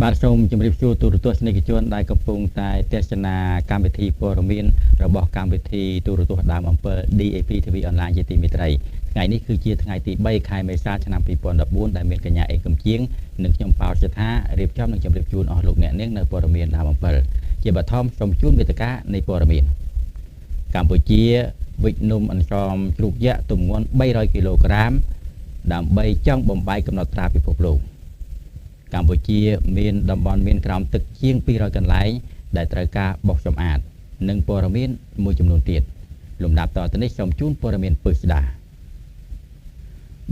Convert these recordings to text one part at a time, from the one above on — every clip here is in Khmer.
បាទសូមជម្រាបសួរទូរទស្សនិកជនដែលកំពុងតែទស្សនាកម្មវិធីព័ត៌មានរបស់កម្មវិធីទូរទស្សន៍ដើមអំពើ DAP TV Online ជាទីមេត្រីថ្ងៃនេះគឺជាថ្ងៃទី3ខែមេសាឆ្នាំ2014ដែលមានកញ្ញាអេកំជាងនិងខ្ញុំប៉ោលសថារៀបចំនិងជម្រាបជូនអស់លោកអ្នកនាងនៅព័ត៌មានដើមអំពើជាបឋមសូមជូនវេទិកានៃព័ត៌មានកម្ពុជាវិជ្ជនំអន្សមជ្រូកយក្សទម្ងន់300គីឡូក្រាមដើម្បីចង់បំបែកកំណត់ត្រាពិភពលោកកម្ពុជាមានតំបន់មានក្រោមទឹកជាង200កន្លែងដែលត្រូវការបោសសម្អាតនិងព័ត៌មានមួយចំនួនទៀតលំដាប់តទៅនេះសូមជូនព័ត៌មានពិស្ដា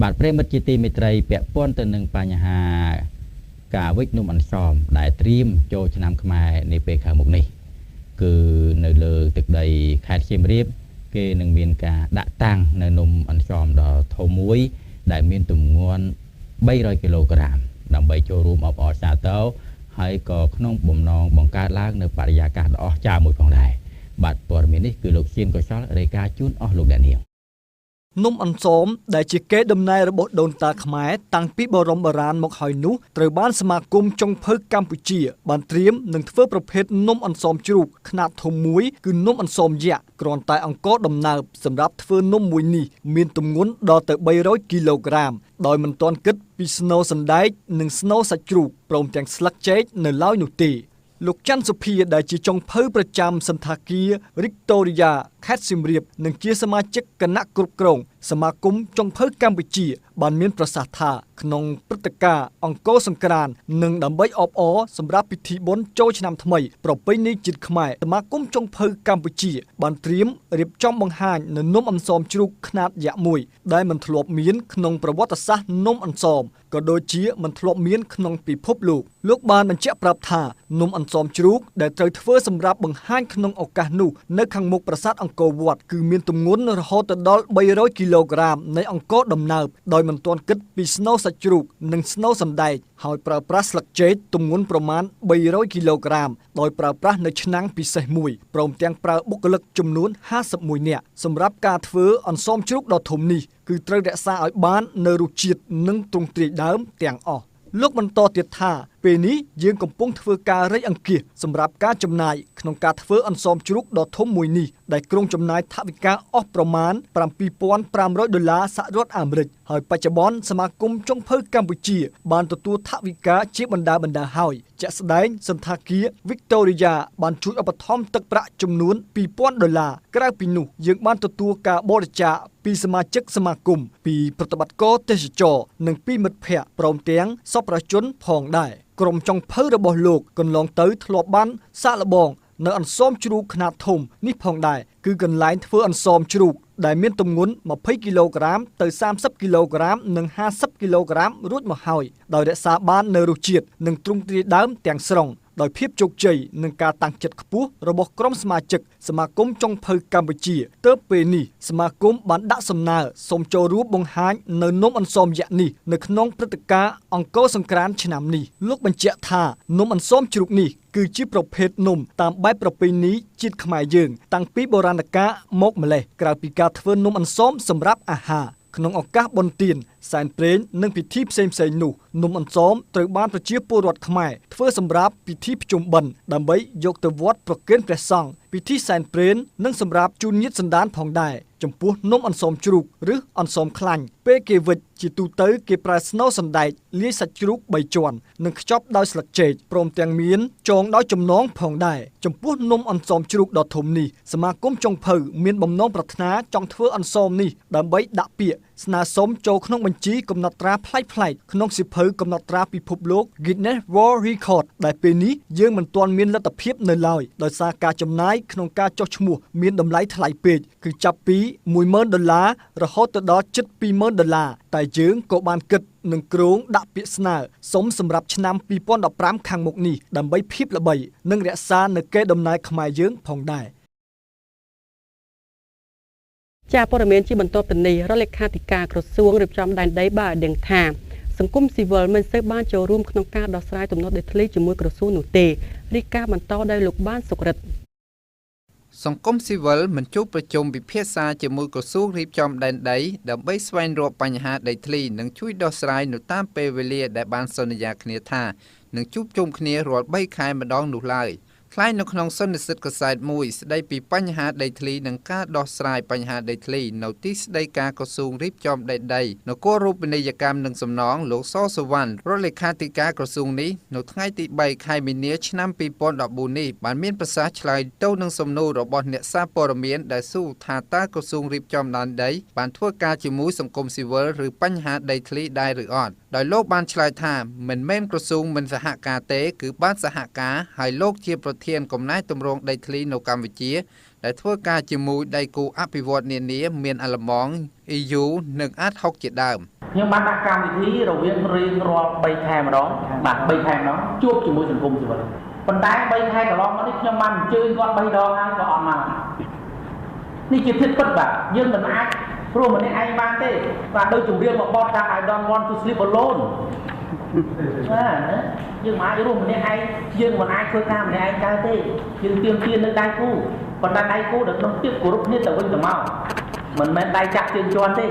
បាទប្រិមិត្តជាទីមេត្រីពាក់ព័ន្ធទៅនឹងបញ្ហាការវិជ្ជនំអន្សមដែលត្រៀមចូលឆ្នាំខ្មែរនាពេលខាងមុខនេះគឺនៅលើទឹកដីខេត្តសៀមរាបគេនឹងមានការដាក់តាំងនៅនំអន្សមដ៏ធំមួយដែលមានទម្ងន់300គីឡូក្រាមដើម្បីចូលរួមអបអរសាទរហើយក៏ក្នុងបំណងបង្កើតឡើងនៅបរិយាកាសដ៏អស្ចារ្យមួយផងដែរបាទព័ត៌មាននេះគឺលោកសៀនកុសលរាយការណ៍ជូនអស់លោកអ្នកនាងនំអន្សមដែលជាកេរដំណែលរបស់ដូនតាខ្មែរតាំងពីបរមបុរាណមកហើយនោះត្រូវបានសមាគមចុងភៅកម្ពុជាបានត្រៀមនឹងធ្វើប្រភេទនំអន្សមជ្រូកខ្នាតធំមួយគឺនំអន្សមយក្សគ្រាន់តែអង្គដំណើបសម្រាប់ធ្វើនំមួយនេះមានទម្ងន់ដល់ទៅ300គីឡូក្រាមដោយមិនទាន់គិតពីស្នូលសណ្ដែកនិងស្នូលសាច់ជ្រូកព្រមទាំងស្លឹកចេកនៅឡើយនោះទេលោកច័ន្ទសុភាដែលជាចុងភៅប្រចាំសន្តាគារ Victoria ខេត្តសៀមរាបនិងជាសមាជិកគណៈគ្រប់គ្រងសមាគមចុងភៅកម្ពុជាបានមានប្រសាសន៍ថាក្នុងព្រឹត្តិការណ៍អង្គរសង្ក្រាន្តនិងដើម្បីអបអរសម្រាប់ពិធីបុណ្យចូលឆ្នាំថ្មីប្រពៃណីជាតិខ្មែរសមាគមចុងភៅកម្ពុជាបានត្រៀមរៀបចំបង្ហាញនៅនំអន្សមជ្រូកខ្នាតយក្សមួយដែលមិនធ្លាប់មានក្នុងប្រវត្តិសាស្ត្រនំអន្សមក៏ដូចជាមិនធ្លាប់មានក្នុងពិភពលោកបានបញ្ជាក់ប្រាប់ថានំអន្សមជ្រូកដែលត្រូវធ្វើសម្រាប់បង្ហាញក្នុងឱកាសនោះនៅខាងមុខប្រាសាទអង្គរវត្តគឺមានទម្ងន់រហូតដល់300គីឡូក្រាមនៃអង្គដំណើបដោយមិនទាន់គិតពីស្នូលសាច់ជ្រូកនិងស្នូលសណ្ដែកហើយប្រើប្រាស់ស្លឹកចេកទម្ងន់ប្រមាណ300គីឡូក្រាមដោយប្រើប្រាស់នៅឆ្នាំងពិសេសមួយព្រមទាំងប្រើបុគ្គលិកចំនួន51នាក់សម្រាប់ការធ្វើអន្សមជ្រូកដ៏ធំនេះគឺត្រូវរក្សាឲ្យបាននៅរសជាតិនិងទ្រង់ទ្រាយដើមទាំងអស់លោកបន្តទៀតថាពេលនេះយើងកំពុងធ្វើការរៃអង្គាសសម្រាប់ការចំណាយក្នុងការធ្វើអន្សមជ្រូកដ៏ធំមួយនេះដែលក្រុងចំណាយថវិកាអស់ប្រមាណ$7,500សហរដ្ឋអាមេរិកហើយបច្ចុប្បន្នសមាគមចុងភៅកម្ពុជាបានទទួលថវិកាជាបណ្ដាហើយជាក់ស្ដែងសន្តាគារ Victoria បានជួយឧបត្ថម្ភទឹកប្រាក់ចំនួន$2,000ក្រៅពីនោះយើងបានទទួលការបរិច្ចាគពីសមាជិកសមាគមពីប្រតិបត្តិការទេសចរនិងពីមិត្តភ័ក្តិព្រមទាំងសប្បុរសជនផងដែរក្រុមចុងភៅរបស់លោកកន្លងទៅធ្លាប់បានសាកល្បងនៅអន្សមជ្រូកខ្នាតធំនេះផងដែរគឺកន្លែងធ្វើអន្សមជ្រូកដែលមានទម្ងន់20គីឡូក្រាមទៅ30គីឡូក្រាមនិង50គីឡូក្រាមរួចមកហើយដោយរក្សាបាននូវរសជាតិនិងទ្រង់ទ្រាយដើមទាំងស្រុងដោយភាពជោគជ័យនិងការតាំងចិត្តខ្ពស់របស់ក្រុមសមាជិកសមាគមចុងភៅកម្ពុជាទើបពេលនេះសមាគមបានដាក់សំណើសូមចូលរួមបង្ហាញនៅនំអន្សមយក្សនេះនៅក្នុងព្រឹត្តិការណ៍អង្គរសង្ក្រាន្តឆ្នាំនេះលោកបញ្ជាក់ថានំអន្សមជ្រូកនេះគឺជាប្រភេទនំតាមបែបប្រពៃណីជាតិខ្មែរយើងតាំងពីបុរាណកាលមកម្លេះក្រៅពីការធ្វើនំអន្សមសម្រាប់អាហារក្នុងឱកាសបុណ្យទានសែនព្រេននិងពិធីផ្សេងៗនោះនំអន្សមត្រូវបានប្រជាពលរដ្ឋខ្មែរធ្វើសម្រាប់ពិធីភ្ជុំបិណ្ឌដើម្បីយកទៅវត្តប្រគេនព្រះសង្ឃពិធីសែនព្រេននិងសម្រាប់ជូនញាតិសន្តានផងដែរចំពោះនំអន្សមជ្រូកឬអន្សមខ្លាញ់ពេលគេវិចជាទូទៅគេប្រើស្នូលសណ្ដែកលាយសាច់ជ្រូក3ជាន់និងខ្ចប់ដោយស្លឹកចេកព្រមទាំងមានចងដោយចំណងផងដែរចំពោះនំអន្សមជ្រូកដ៏ធំនេះសមាគមចុងភៅមានបំណងប្រាថ្នាចង់ធ្វើអន្សមនេះដើម្បីដាក់ពាក្យស្នើសុំចូលក្នុងបញ្ជីកំណត់ត្រាប្លែកៗក្នុងសៀវភៅកំណត់ត្រាពិភពលោក Guinness World Record ដែលពេលនេះយើងមិនទាន់មានលទ្ធភាពនៅឡើយដោយសារការចំណាយក្នុងការចុះឈ្មោះមានតម្លៃថ្លៃពេកគឺចាប់ពី$10,000រហូតទៅដល់ជិត$20,000តែយើងក៏បានគិតនឹងគ្រោងដាក់ពាក្យស្នើសុំសម្រាប់ឆ្នាំ2015ខាងមុខនេះដើម្បីភាពល្បីនិងរក្សានៅកេរដំណែលខ្មែរយើងផងដែរជាព័ត៌មានជាបន្តទៅនេះរដ្ឋលេខាធិការក្រសួងរៀបចំដែនដីបានដឹងថាសង្គមស៊ីវិលមិនសូវបានចូលរួមក្នុងការដោះស្រាយទំនាស់ដីធ្លីជាមួយក្រសួងនោះទេរាយការណ៍បន្តដោយលោកបានសុក្រិត សង្គមស៊ីវិលមិនជួបប្រជុំពិភាក្សាជាមួយក្រសួងរៀបចំដែនដីដើម្បីស្វែងរកបញ្ហាដីធ្លីនិងជួយដោះស្រាយនៅតាមពេលវេលាដែលបានសន្យាគ្នាថានឹងជួបជុំគ្នារាល់3ខែម្ដងនោះឡើយថ្លែងនៅក្នុងសន្និសីទកាសែតមួយស្ដីពីបញ្ហាដីធ្លីនិងការដោះស្រាយបញ្ហាដីធ្លីនៅទីស្តីការក្រសួងរៀបចំដែនដីនគររូបនីយកម្មនិងសំណង់លោកសសុវណ្ណរដ្ឋលេខាធិការក្រសួងនេះនៅថ្ងៃទី3ខែមីនាឆ្នាំ2014នេះបានមានប្រសាសន៍ឆ្លើយទៅនឹងសំណួររបស់អ្នកសារព័ត៌មានដែលសួរថាតើក្រសួងរៀបចំដែនដីបានធ្វើការជាមួយសង្គមស៊ីវិលឬបញ្ហាដីធ្លីដែរឬអត់ដោយលោកបានឆ្លើយថាមិនមែនក្រសួងមិនសហការទេគឺបានសហការហើយលោកជាប្រធានកំណែទម្រង់ដីធ្លីនៅកម្ពុជាដែលធ្វើការជាមួយដៃគូអភិវឌ្ឍនានាមានអាល្លឺម៉ង់ EU និងអាត60ជាដើមខ្ញុំបានដាក់កម្មវិធីរវាងរៀងរាល់3ខែម្ដងបាទ3ខែម្ដងជួបជាមួយសង្គមស៊ីវិលប៉ុន្តែ3ខែកន្លងមកនេះខ្ញុំបានអញ្ជើញគាត់3ដងហើយក៏អត់មកនេះជាភាពពិតបាទយើងមិនអាចព្រោះម្នាក់ឯងបានទេបាទដូចជំរាបមកបត់ថា I don't want to sleep alone យើងមិនអាចរស់ម្នាក់ឯងយើងមិនអាចធ្វើការម្នាក់ឯងកើតទេយើងទៀមទានៅដៃគូប៉ុន្តែដៃគូដែលក្នុងទៀតគោរពគ្នាទៅវិញទៅមកមិនមែនដៃចាក់ជើងជាន់ទេ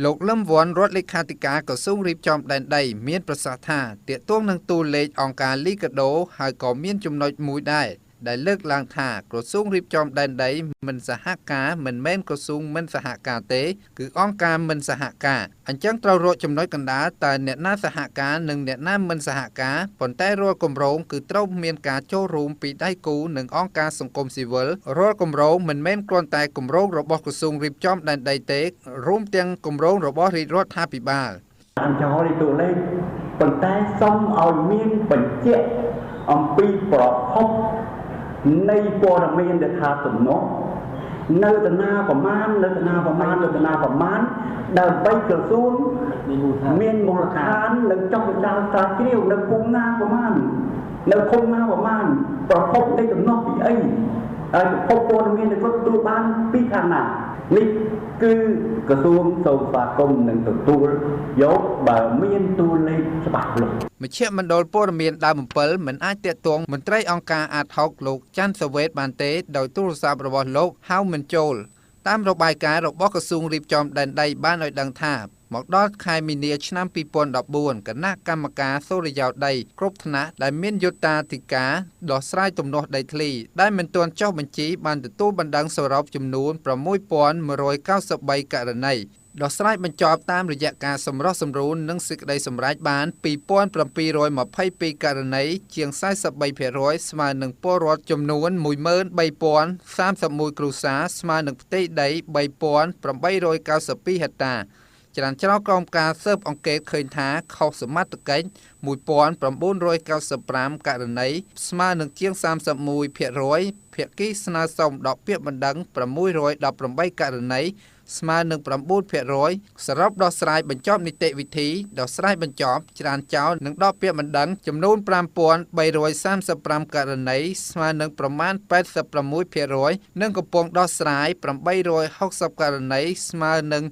លោកលឹមវ័នរដ្ឋលេខាធិការក្រសួងរៀបចំដែនដីមានប្រសាសន៍ថាទាក់ទងនឹងតួលេខអង្គការលីកាដូហើយក៏មានចំណុចមួយដែរដែលលើកឡើងថាក្រសួងរៀបចំដែនដីមិនសហការមិនមែនក្រសួងមិនសហការទេគឺអង្គការមិនសហការអញ្ចឹងត្រូវរកចំណុចកណ្ដាលតើអ្នកណាសហការនិងអ្នកណាមិនសហការប៉ុន្តែរាល់គម្រោងគឺត្រូវមានការចូលរួមពីដៃគូនិងអង្គការសង្គមស៊ីវិលរាល់គម្រោងមិនមែនគ្រាន់តែគម្រោងរបស់ក្រសួងរៀបចំដែនដីទេរួមទាំងគម្រោងរបស់រាជរដ្ឋាភិបាលអង្គការនេះតួលេខប៉ុន្តែសូមឲ្យមានបញ្ជាក់អំពីប្រភពនៃព័ត៌មានដែលថាទំនាស់នៅតាណាប្រមាណដើម្បីក្រសួងមានមូលដ្ឋាននិងចុះវិដាលស្រាវជ្រាវនៅភូមិណាប្រមាណនៅឃុំណាប្រមាណប្រភពនៃទំនាស់ពីអីហើយប្រភពព័ត៌មានដែលគាត់ទទួលបានពីខាងណានេះគឺក្រសួងសូមស្វាគមន៍និងទទួលយកបើមានតួលេខច្បាស់លាស់មជ្ឈមណ្ឌលព័ត៌មានដើម7មិនអាចទាក់ទងមន្ត្រីអង្គការអាត60លោកច័ន្ទសវេតបានទេដោយទូរស័ព្ទរបស់លោកហៅមិនចូលតាមរបាយការណ៍របស់ក្រសួងរៀបចំដែនដីបានឲ្យដឹងថាមកដល់ខែមីនាឆ្នាំ2014គណៈកម្មការសូរិយោដីគ្រប់ថ្នាក់ដែលមានយុត្តាធិការដោះស្រាយទំនាស់ដីធ្លីដែលមិនទាន់ចុះបញ្ជីបានទទួលបណ្ដឹងសរុបចំនួន6193ករណីដោះស្រាយបញ្ចប់តាមរយៈការសម្រុះសម្រួលនិងសេចក្តីសម្រេចបាន2722ករណីជាង 43% ស្មើនឹងពលរដ្ឋចំនួន 13031 គ្រួសារស្មើនឹងផ្ទៃដី3892 ហិកតាចរានចរក្រមការស៊ើបអង្កេតឃើញថាខុសសមត្ថកិច្ច1995ករណីស្មើនឹងជាង 31% ភាគីស្នើសុំដកពាក្យបណ្ដឹង618ករណីស្មើនឹង 9% សរុបដោះស្រាយបញ្ចប់នីតិវិធីដោះស្រាយបញ្ចប់ចរានចោលនិងដកពាក្យបណ្ដឹងចំនួន 5335 ករណីស្មើនឹងប្រមាណ 86% និងកំពុងដោះស្រាយ860ករណីស្មើនឹង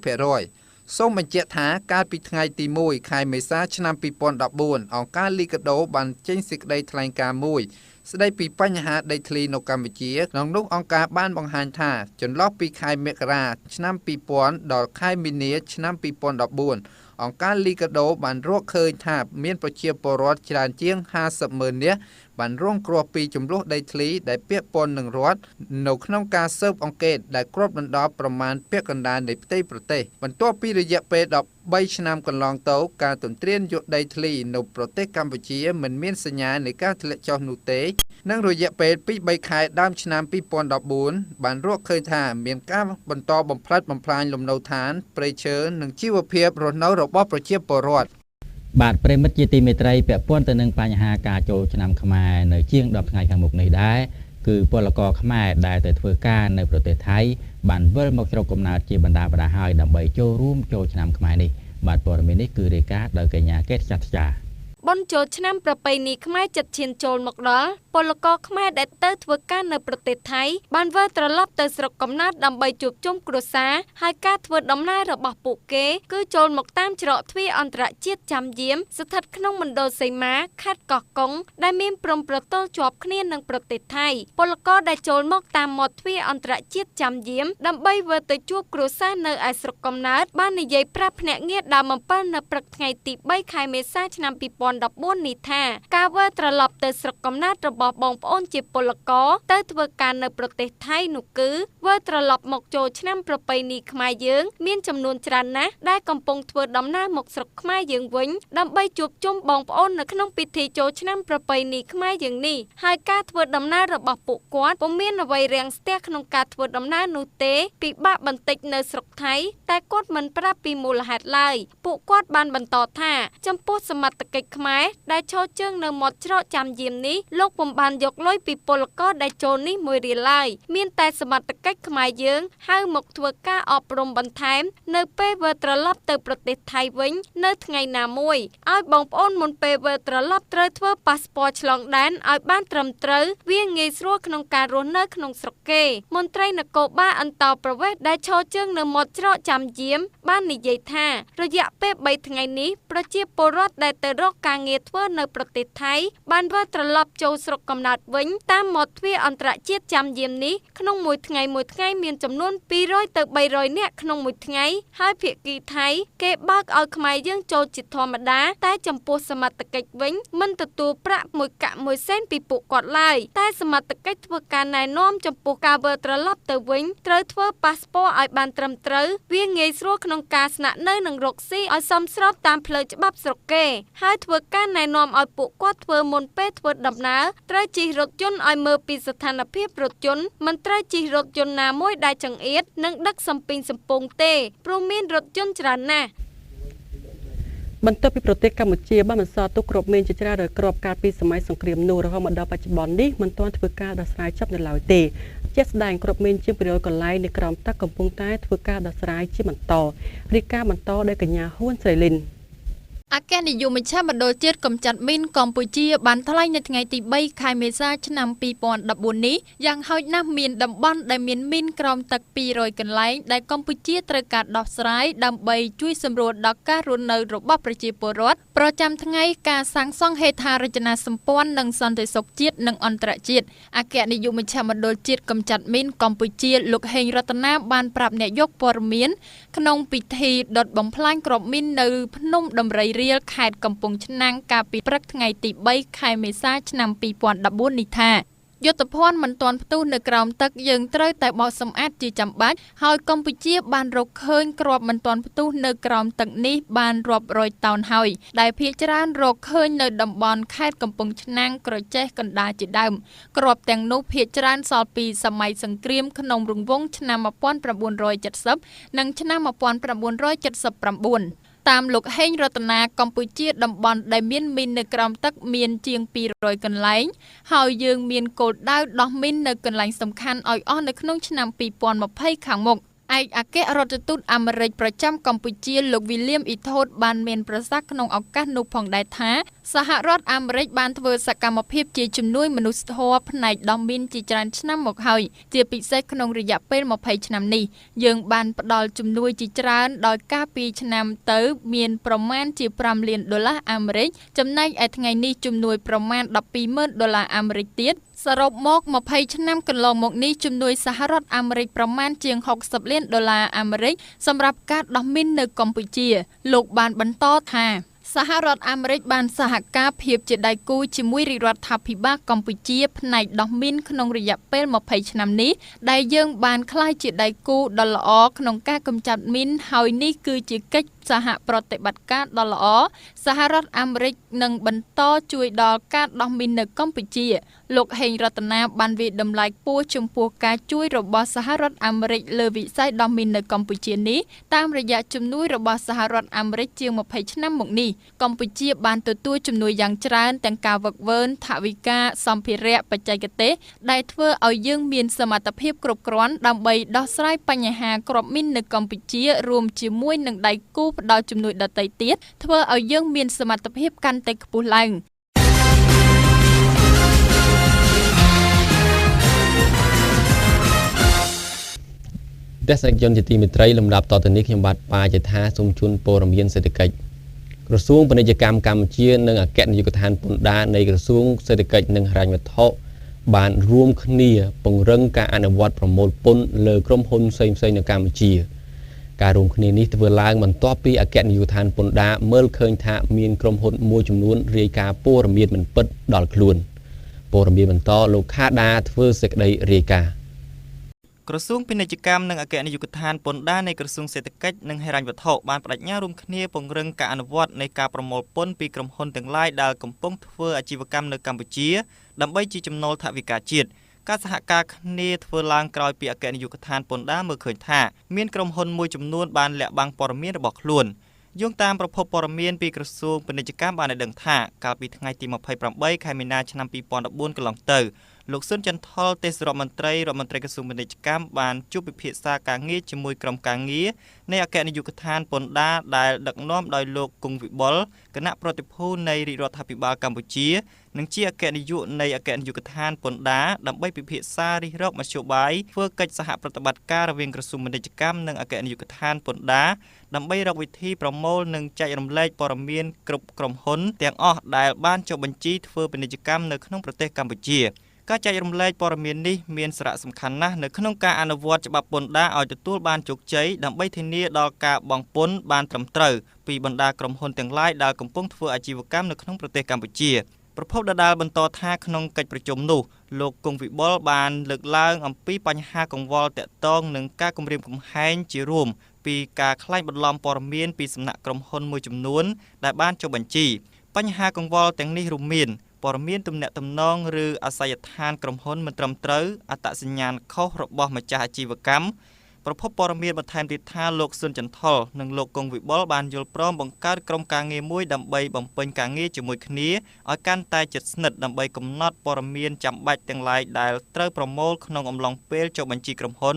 14%សូមបញ្ជាក់ថាកាលពីថ្ងៃទី1ខែមេសាឆ្នាំ2014អង្គការលីកាដូបានចេញសេចក្តីថ្លែងការណ៍មួយស្ដីពីបញ្ហាដីធ្លីនៅកម្ពុជាក្នុងនោះអង្គការបានបង្ហាញថាចន្លោះពីខែមករាឆ្នាំ2000ដល់ខែមីនាឆ្នាំ2014អង្គការលីកាដូបានរកឃើញថាមានប្រជាពលរដ្ឋច្រើនជាង50,000នាក់បានរងគ្រោះពីចំនួនដីធ្លីដែលពាក់ព័ន្ធនឹងរដ្ឋនៅក្នុងការស៊ើបអង្កេតដែលគ្របដណ្ដប់ប្រមាណពាក់កណ្ដាលនៃផ្ទៃប្រទេសបន្ទាប់ពីរយៈពេល13ឆ្នាំកន្លងទៅការទន្ទ្រានយកដីធ្លីនៅប្រទេសកម្ពុជាមិនមានសញ្ញានៃការធ្លាក់ចុះនោះទេនិងរយៈពេល 2-3 ខែដើមឆ្នាំ2014បានរកឃើញថាមានការបន្តបំផ្លិចបំផ្លាញលំនៅឋានព្រៃឈើនិងជីវភាពរស់នៅរបស់ប្រជាពលរដ្ឋបាទប្រិមិត្តជាទីមេត្រីពាក់ព័ន្ធទៅនឹងបញ្ហាការចូលឆ្នាំខ្មែរនៅជាង10ថ្ងៃខាងមុខនេះដែរគឺពលករខ្មែរដែលទៅធ្វើការនៅប្រទេសថៃបានវិលមកស្រុកកំណើតជាបណ្ដាហើយដើម្បីចូលរួមចូលឆ្នាំខ្មែរនេះបាទព័ត៌មាននេះគឺរាយការណ៍ដោយកញ្ញាកេតចាត់ចាបុណ្យចូលឆ្នាំប្រពៃណីខ្មែរចិត្តឈានចូលមកដល់ព ពលករខ្មែរដែលទៅធ្វើការនៅប្រទេសថៃបានវិលត្រឡប់ទៅស្រុកកំណើតដើម្បីជួបជុំគ្រួសារហើយការធ្វើដំណើររបស់ពួកគេគឺចូលមកតាមច្រកទ្វារអន្តរជាតិចាំយាមស្ថិតក្នុងមណ្ឌលសីមាខេត្តកោះកុងដែលមានព្រំប្រទល់ជាប់គ្នានឹងប្រទេសថៃពលករដែលចូលមកតាមមាត់ទ្វារអន្តរជាតិចាំយាមដើម្បីវិលទៅជួបគ្រួសារនៅឯស្រុកកំណើតបាននិយាយប្រាប់ភ្នាក់ងារដើមអំពិលនៅព្រឹកថ្ងៃទី3ខែមេសាឆ្នាំ2014នេះថាការវិលត្រឡប់ទៅស្រុកកំណើតរបស់បងប្អូនជាពលករទៅធ្វើការនៅប្រទេសថៃនោះគឺវិលត្រឡប់មកចូលឆ្នាំប្រពៃណីខ្មែរយើងមានចំនួនច្រើនណាស់ដែលកំពុងធ្វើដំណើរមកស្រុកខ្មែរយើងវិញដើម្បីជួបជុំបងប្អូននៅក្នុងពិធីចូលឆ្នាំប្រពៃណីខ្មែរយើងនេះហើយការធ្វើដំណើររបស់ពួកគាត់ពុំមានអ្វីរាំងស្ទះក្នុងការធ្វើដំណើរនោះទេពិបាកបន្តិចនៅស្រុកថៃតែគាត់មិនប្រាប់ពីមូលហេតុឡើយពួកគាត់បានបន្តថាចំពោះសមត្ថកិច្ចខ្មែរដែលឈរជើងនៅមាត់ច្រកចាំយាមនេះលោកពុំបានយកលុយពីពលករដែលចូលនេះ1រៀលឡើយមានតែសមត្ថកិច្ចខ្មែរយើងហៅមកធ្វើការអប់រំបន្ថែមនៅពេលវិលត្រឡប់ទៅប្រទេសថៃវិញនៅថ្ងៃណាមួយឲ្យបងប្អូនមុនពេលវិលត្រឡប់ត្រូវធ្វើប៉ាសពតឆ្លងដែនឲ្យបានត្រឹមត្រូវវាងាយស្រួលក្នុងការរស់នៅក្នុងស្រុកគេមន្ត្រីនគរបាលអន្តរប្រវេសន៍ដែលឈរជើងនៅមាត់ច្រកចាំយាមបាននិយាយថារយៈពេល3ថ្ងៃនេះប្រជាពលរដ្ឋដែលទៅរកការងារធ្វើនៅប្រទេសថៃបានវិលត្រឡប់ចូលស្រុកកំណើតវិញតាមមាត់ទ្វារអន្តរជាតិចាំយាមនេះក្នុងមួយថ្ងៃមានចំនួន200ទៅ300នាក់ក្នុងមួយថ្ងៃហើយភាគីថៃគេបើកឲ្យខ្មែរយើងចូលជាធម្មតាតែចំពោះសមត្ថកិច្ចវិញមិនទទួលប្រាក់1កាក់1សេនពីពួកគាត់ឡើយតែសមត្ថកិច្ចធ្វើការណែនាំចំពោះការវិលត្រឡប់ទៅវិញត្រូវធ្វើប៉ាសពតឲ្យបានត្រឹមត្រូវវាងាយស្រួលក្នុងការស្នាក់នៅនិងរកស៊ីឲ្យសមស្របតាមផ្លូវច្បាប់ស្រុកគេហើយធ្វើការណែនាំឲ្យពួកគាត់ធ្វើមុនពេលធ្វើដំណើរត្រូវជិះរថយន្តឲ្យមើលពីស្ថានភាពរថយន្តមិនត្រូវជិះរថយន្តណាមួយដែលចង្អៀតនិងដឹកសំពីងសំពងទេព្រោះមានរថយន្តច្រើនណាស់បន្ទាប់ពីប្រទេសកម្ពុជាបានបន្សល់ទុកគ្រាប់មីនជាច្រើនដែលគ្រាប់កាលពីសម័យសង្គ្រាមនោះរហូតមកដល់បច្ចុប្បន្ននេះមិនទាន់ធ្វើការដោះស្រាយចប់នៅឡើយទេជាក់ស្ដែងគ្រាប់មីនជា200កន្លែងនៅក្រោមទឹកកំពុងតែធ្វើការដោះស្រាយជាបន្តរាយការណ៍បន្តដោយកញ្ញាហ៊ួនស្រីលីនអគ្គនាយកមជ្ឈមណ្ឌលជាតិកម្ចាត់មីនកម្ពុជាបានថ្លែងនៅថ្ងៃទី3ខែមេសាឆ្នាំ2014នេះយ៉ាងហោចណាស់មានតំបន់ដែលមានមីនក្រោមទឹក200កន្លែងដែលកម្ពុជាត្រូវការដោះស្រាយដើម្បីជួយសម្រួលដល់ការរស់នៅរបស់ប្រជាពលរដ្ឋប្រចាំថ្ងៃការសាងសង់ហេដ្ឋារចនាសម្ព័ន្ធនិងសន្តិសុខជាតិនិងអន្តរជាតិអគ្គនាយកមជ្ឈមណ្ឌលជាតិកម្ចាត់មីនកម្ពុជាលោកហេងរតនាបានប្រាប់អ្នកយកព័ត៌មានក្នុងពិធីដុតបំផ្លាញគ្រាប់មីននៅភ្នំដំរីរៀលខេត្តកំពង់ឆ្នាំងកាលពីព្រឹកថ្ងៃទី3ខែមេសាឆ្នាំ2014នេះថាយុទ្ធភ័ណ្ឌមិនទាន់ផ្ទុះនៅក្រោមទឹកយើងត្រូវតែបោសសម្អាតជាចាំបាច់ហើយកម្ពុជាបានរកឃើញគ្រាប់មិនទាន់ផ្ទុះនៅក្រោមទឹកនេះបានរាប់រយតោនហើយដែលភាគច្រើនរកឃើញនៅតំបន់ខេត្តកំពង់ឆ្នាំងក្រចេះកណ្ដាលជាដើមគ្រាប់ទាំងនោះភាគច្រើនសល់ពីសម័យសង្គ្រាមក្នុងរង្វង់ឆ្នាំ1970និងឆ្នាំ1979តាមលោកហេងរតនាកម្ពុជាតំបន់ដែលមានមីននៅក្រោមទឹកមានជាង200កន្លែងហើយយើងមានគោលដៅដោះមីននៅកន្លែងសំខាន់ឲ្យអស់នៅក្នុងឆ្នាំ2020ខាងមុខឯកអគ្គរដ្ឋទូតអាមេរិកប្រចាំកម្ពុជាលោក William Ethod បានមានប្រសាសន៍ក្នុងឱកាសនោះផងដែរថាសហរដ្ឋអាមេរិកបានធ្វើសកម្មភាពជាជំនួយមនុស្សធម៌ផ្នែកដោះមីនជាច្រើនឆ្នាំមកហើយជាពិសេសក្នុងរយៈពេល20ឆ្នាំនេះយើងបានផ្ដល់ជំនួយជាច្រើនដោយការពីឆ្នាំទៅមានប្រមាណជា$5លានអាមេរិកចំណែកឯថ្ងៃនេះជំនួយប្រមាណ$12,000អាមេរិកទៀតសរុបមក20ឆ្នាំកន្លងមកនេះជំនួយសហរដ្ឋអាមេរិកប្រមាណជាង$60លានអាមេរិកសម្រាប់ការដោះមីននៅកម្ពុជាលោកបានបន្តថាសហរដ្ឋអាមេរិកបានសហការភាពជាដៃគូជាមួយរាជរដ្ឋាភិបាលកម្ពុជាផ្នែកដោះមីនក្នុងរយៈពេល20ឆ្នាំនេះដែលយើងបានក្លាយជាដៃគូដ៏ល្អក្នុងការកម្ចាត់មីនហើយនេះគឺជាកិច្ចសហប្រតិបត្តិការដ៏ល្អសហរដ្ឋអាមេរិកនឹងបន្តជួយដល់ការដោះមីននៅកម្ពុជាលោកហេងរតនាបានវិតម្លៃខ្ពស់ចំពោះការជួយរបស់សហរដ្ឋអាមេរិកលើវិស័យដោះមីននៅកម្ពុជានេះតាមរយៈជំនួយរបស់សហរដ្ឋអាមេរិកជាង20ឆ្នាំមកនេះកម្ពុជាបានទទួលជំនួយយ៉ាងច្រើនទាំងការវឹកវើថវិកាសម្ភារៈបច្ចេកទេសដែលធ្វើឲ្យយើងមានសមត្ថភាពគ្រប់គ្រាន់ដើម្បីដោះស្រាយបញ្ហាគ្រាប់មីននៅកម្ពុជារួមជាមួយនឹងដៃគូផ្ដល់ជំនួយដទៃទៀតធ្វើឲ្យយើងមានសមត្ថភាពកាន់តែខ្ពស់ឡើង ទស្សនិកជនជាទីមេត្រីលំដាប់តទៅនេះខ្ញុំបាទប៉ាជាថាសូមជូនព័ត៌មានសេដ្ឋកិច្ចក្រសួងពាណិជ្ជកម្មកម្ពុជានិងអគ្គនាយកដ្ឋានពន្ធដារនៃក្រសួងសេដ្ឋកិច្ចនិងហិរញ្ញវត្ថុបានរួមគ្នាពង្រឹងការអនុវត្តប្រមូលពន្ធលើក្រុមហ៊ុនផ្សេងៗនៅកម្ពុជាការរួមគ្នានេះធ្វើឡើងបន្ទាប់ពីអគ្គនាយកដ្ឋានពន្ធដារមើលឃើញថាមានក្រុមហ៊ុនមួយចំនួនរាយការណ៍ព័ត៌មានមិនពិតដល់ខ្លួនព័ត៌មានបន្តលោកខាដាធ្វើសេចក្តីរាយការណ៍ក្រសួងពាណិជ្ជកម្មនិងអគ្គនាយកដ្ឋានពន្ធដារនៃក្រសួងសេដ្ឋកិច្ចនិងហិរញ្ញវត្ថុបានបដិញ្ញារួមគ្នាពង្រឹងការអនុវត្តនៃការប្រមូលពន្ធពីក្រុមហ៊ុនទាំងឡាយដែលកំពុងធ្វើអាជីវកម្មនៅកម្ពុជាដើម្បីជាចំណូលថវិកាជាតិការសហការគ្នាធ្វើឡើងក្រោយពីអគ្គនាយកដ្ឋានពន្ធដារមើលឃើញថាមានក្រុមហ៊ុនមួយចំនួនបានលាក់បាំងព័ត៌មានរបស់ខ្លួនយោងតាមប្រភពព័ត៌មានពីក្រសួងពាណិជ្ជកម្មបានឲ្យដឹងថាកាលពីថ្ងៃទី28ខែមីនាឆ្នាំ2014កន្លងទៅលោកស៊ុនចន្ទថុលទេសរដ្ឋមន្ត្រីក្រសួងពាណិជ្ជកម្មបានជួបពិភាក្សាការងារជាមួយក្រុមការងារនៃអគ្គនាយកដ្ឋានពន្ធដារដែលដឹកនាំដោយលោកគង់វិបុលគណៈប្រតិភូនៃរាជរដ្ឋាភិបាលកម្ពុជានិងជាអគ្គនាយកនៃអគ្គនាយកដ្ឋានពន្ធដារដើម្បីពិភាក្សារិះរកមធ្យោបាយធ្វើកិច្ចសហប្រតិបត្តិការរវាងក្រសួងពាណិជ្ជកម្មនិងអគ្គនាយកដ្ឋានពន្ធដារដើម្បីរកវិធីប្រមូលនិងចែករំលែកព័ត៌មានគ្រប់ក្រុមហ៊ុនទាំងអស់ដែលបានចុះបញ្ជីធ្វើពាណិជ្ជកម្មនៅក្នុងប្រទេសកម្ពុជាការចែករំលែកព័ត៌មាននេះមានសារៈសំខាន់ណាស់នៅក្នុងការអនុវត្តច្បាប់ពន្ធដារឲ្យទទួលបានជោគជ័យដើម្បីធានាដល់ការបង់ពន្ធបានត្រឹមត្រូវពីបណ្ដាក្រុមហ៊ុនទាំងឡាយដែលកំពុងធ្វើអាជីវកម្មនៅក្នុងប្រទេសកម្ពុជាប្រពន្ធដដាលបន្តថាក្នុងកិច្ចប្រជុំនោះលោកគង់វិបុលបានលើកឡើងអំពីបញ្ហាកង្វល់តាក់ទងនឹងការគំរាមកំហែងជារួមពីការក្លែងបន្លំព័ត៌មានពីសំណាក់ក្រុមហ៊ុនមួយចំនួនដែលបានចុះបញ្ជីបញ្ហាកង្វល់ទាំងនេះរួមមានព័ត៌មានទំនាក់ទំនងឬអាសយដ្ឋានក្រុមហ៊ុនមិនត្រឹមត្រូវអត្តសញ្ញាណខុសរបស់ម្ចាស់អាជីវកម្មប្រភពព័ត៌មានបន្ថែមទៀតថាលោកស៊ុនចន្ទថុលនិងលោកគង់វិបុលបានយល់ព្រមបង្កើតក្រុមការងារមួយដើម្បីបំពេញការងារជាមួយគ្នាឲ្យកាន់តែជិតស្និទ្ធដើម្បីកំណត់ព័ត៌មានចាំបាច់ទាំងឡាយដែលត្រូវប្រមូលក្នុងអំឡុងពេលចុះបញ្ជីក្រុមហ៊ុន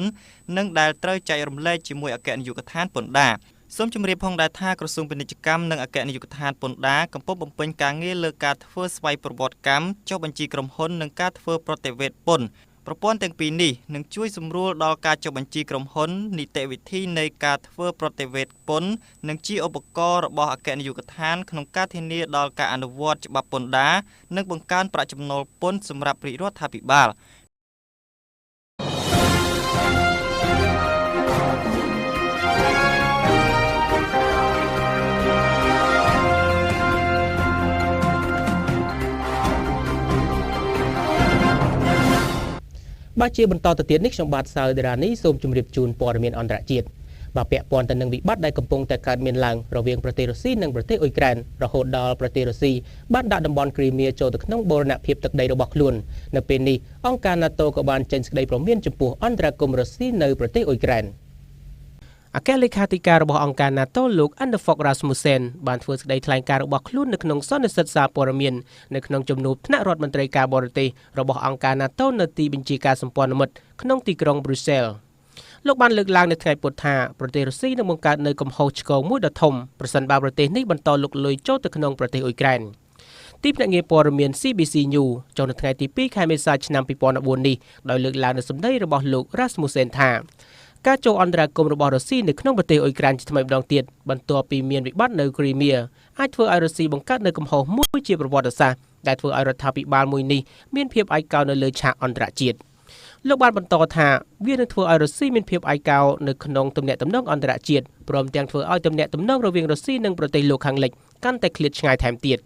និងដែលត្រូវចែករំលែកជាមួយអគ្គនាយកដ្ឋានពន្ធដារសូមជម្រាបផងដែរថាក្រសួងពាណិជ្ជកម្មនិងអគ្គនាយកដ្ឋានពន្ធដារកំពុងបំពេញការងារលើការធ្វើស្វ័យប្រវត្តិកម្មចុះបញ្ជីក្រុមហ៊ុននិងការធ្វើប្រតិវេតពន្ធប្រព័ន្ធទាំងពីរនេះនឹងជួយសម្រួលដល់ការចុះបញ្ជីក្រុមហ៊ុននីតិវិធីនៃការធ្វើប្រតិវេតពន្ធនិងជាឧបករណ៍របស់អគ្គនាយកដ្ឋានក្នុងការធានាដល់ការអនុវត្តច្បាប់ពន្ធដារនិងបង្កើនប្រាក់ចំណូលពន្ធសម្រាប់រាជរដ្ឋាភិបាលបាទជាបន្តទៅទៀតនេះខ្ញុំបាទសាវតារ៉ានីសូមជម្រាបជូនព័ត៌មានអន្តរជាតិបាទពាក់ព័ន្ធទៅនឹងវិបត្តិដែលកំពុងតែកើតមានឡើងរវាងប្រទេសរុស្ស៊ីនិងប្រទេសអ៊ុយក្រែនរហូតដល់ប្រទេសរុស្ស៊ីបានដាក់តំបន់គ្រីមៀចូលទៅក្នុងបូរណភាពទឹកដីរបស់ខ្លួននៅពេលនេះអង្គការ NATO ក៏បានចេញសេចក្តីព្រមានចំពោះអន្តរាគមន៍រុស្ស៊ីនៅប្រទេសអ៊ុយក្រែនអគ្គលេខាធិការរបស់អង្គការ NATO លោក Anders Fogh Rasmussen បានធ្វើសេចក្តីថ្លែងការណ៍របស់ខ្លួននៅក្នុងសន្និសីទសារព័ត៌មាននៅក្នុងជំនួបថ្នាក់រដ្ឋមន្ត្រីការបរទេសរបស់អង្គការ NATO នៅទីបញ្ជាការសម្ព័ន្ធមិត្តក្នុងទីក្រុង Brussels លោកបានលើកឡើងនៅថ្ងៃពុធថាប្រទេសរុស្ស៊ីនឹងបង្កើតនៅកំហុសឆ្គងមួយដ៏ធំប្រសិនបើប្រទេសនេះបន្តលុកលុយចូលទៅក្នុងប្រទេសអ៊ុយក្រែនទីភ្នាក់ងារព័ត៌មាន CBC News ចុះនៅថ្ងៃទី2ខែមេសាឆ្នាំ2014នេះដោយលើកឡើងនៅសម្ដីរបស់លោក Rasmussen ថាការចូលអន្តរាគមន៍របស់រុស្ស៊ីនៅក្នុងប្រទេសអ៊ុយក្រែនជាថ្មីម្ដងទៀតបន្ទាប់ពីមានវិបត្តិនៅគ្រីមៀអាចធ្វើឲ្យរុស្ស៊ីបង្កើតនៅកំហុសមួយជាប្រវត្តិសាស្ត្រដែលធ្វើឲ្យរដ្ឋាភិបាលមួយនេះមានភាពឯកោនៅលើឆាកអន្តរជាតិលោកបានបន្តថាវានឹងធ្វើឲ្យរុស្ស៊ីមានភាពឯកោនៅក្នុងទំនាក់ទំនងអន្តរជាតិព្រមទាំងធ្វើឲ្យទំនាក់ទំនងរវាងរុស្ស៊ីនិងប្រទេសលោកខាងលិចកាន់តែឃ្លាតឆ្ងាយថែមទៀត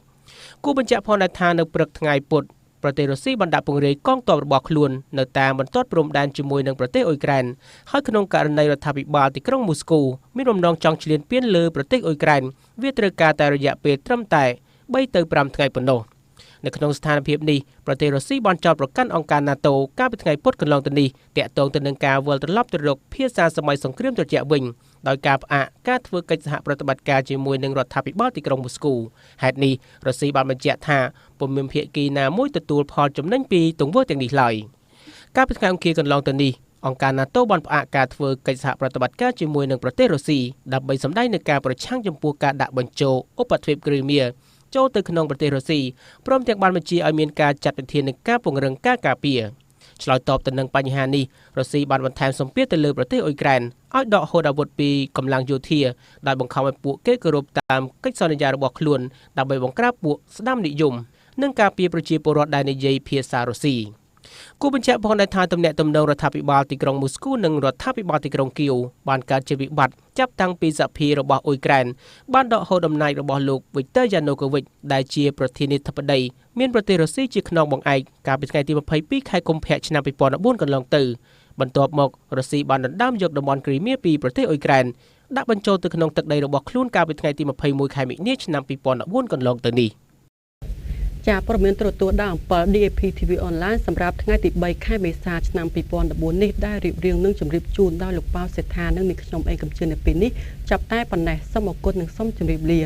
គូបញ្ជាក់ផងដែរថានៅព្រឹកថ្ងៃពុធប្រទេសរុស្ស៊ីបានដាក់ពង្រាយកងទ័ពរបស់ខ្លួននៅតាមបន្ទាត់ព្រំដែនជាមួយនឹងប្រទេសអ៊ុយក្រែនហើយក្នុងករណីរដ្ឋាភិបាលទីក្រុងមូស្គូមានបំណងចង់ឈ្លានពានលើប្រទេសអ៊ុយក្រែនវាត្រូវការតែរយៈពេលត្រឹមតែ3ទៅ5ថ្ងៃប៉ុណ្ណោះនៅក្នុងស្ថានភាពនេះប្រទេសរុស្ស៊ីបានចោទប្រកាន់អង្គការ NATO កាលពីថ្ងៃពុធកន្លងទៅនេះទាក់ទងទៅនឹងការវិលត្រឡប់ទៅរកភាសាសម័យសង្គ្រាមត្រជាក់វិញដោយការផ្អាកការធ្វើកិច្ចសហប្រតិបត្តិការជាមួយនឹងរដ្ឋាភិបាលទីក្រុងមូស្គូហេតុនេះរុស្ស៊ីបានបញ្ជាក់ថាពុំមានភាគីណាមួយទទួលផលចំណេញពីទង្វើទាំងនេះឡើយកាលពីថ្ងៃអង្គារកន្លងទៅនេះអង្គការ NATO បានផ្អាកការធ្វើកិច្ចសហប្រតិបត្តិការជាមួយនឹងប្រទេសរុស្ស៊ីដើម្បីសម្ដែងនឹងការប្រឆាំងចំពោះការដាក់បញ្ចូលឧបទ្វីបគ្រីមៀចូលទៅក្នុងប្រទេសរុស្ស៊ីព្រមទាំងបានបញ្ជាឲ្យមានការចាត់វិធាននឹងការពង្រឹងការការពារ ឆ្លើយតបទៅនឹងបញ្ហានេះរុស្ស៊ីបានបន្ថែមសម្ពាធទៅលើប្រទេសអ៊ុយក្រែនឲ្យដកហូតអាវុធពីកម្លាំងយោធាដោយបង្ខំឲ្យពួកគេគោរពតាមកិច្ចសន្យារបស់ខ្លួនដើម្បីបង្ក្រាបពួកស្ដាំនិយមនិងការពារប្រជាពលរដ្ឋដែលនិយាយភាសារុស្ស៊ីគូបញ្ជាក់ផងដែរថាទំនាក់ទំនងរដ្ឋាភិបាលទីក្រុងមូស្គូនិងរដ្ឋាភិបាលទីក្រុងគីវបានកើតជាវិបត្តិចាប់តាំងពីសភារបស់អ៊ុយក្រែនបានដកហូតអំណាចរបស់លោកវីកទ័រយ៉ានូកូវិចដែលជាប្រធានាធិបតីមានប្រទេសរុស្ស៊ីជាខ្នងបង្អែកកាលពីថ្ងៃទី22ខែកុម្ភៈឆ្នាំ2014កន្លងទៅបន្ទាប់មករុស្ស៊ីបានដណ្ដើមយកតំបន់គ្រីមៀពីប្រទេសអ៊ុយក្រែនដាក់បញ្ចូលទៅក្នុងទឹកដីរបស់ខ្លួនកាលពីថ្ងៃទី21ខែមិនិនាឆ្នាំ2014កន្លងទៅនេះជាព័ត៌មានទូរទស្សន៍ដល់អំពិល DAP TV Online សម្រាប់ថ្ងៃទី3ខែមេសាឆ្នាំ2014នេះដែលរៀបរៀងនឹងជម្រាបជូនដល់លោកប៉ៅសេដ្ឋានិងនាងខ្ញុំអេងកំជឿននៅពេលនេះចាប់តែប៉ុណ្ណេះសូមអរគុណនិងសូមជម្រាបលា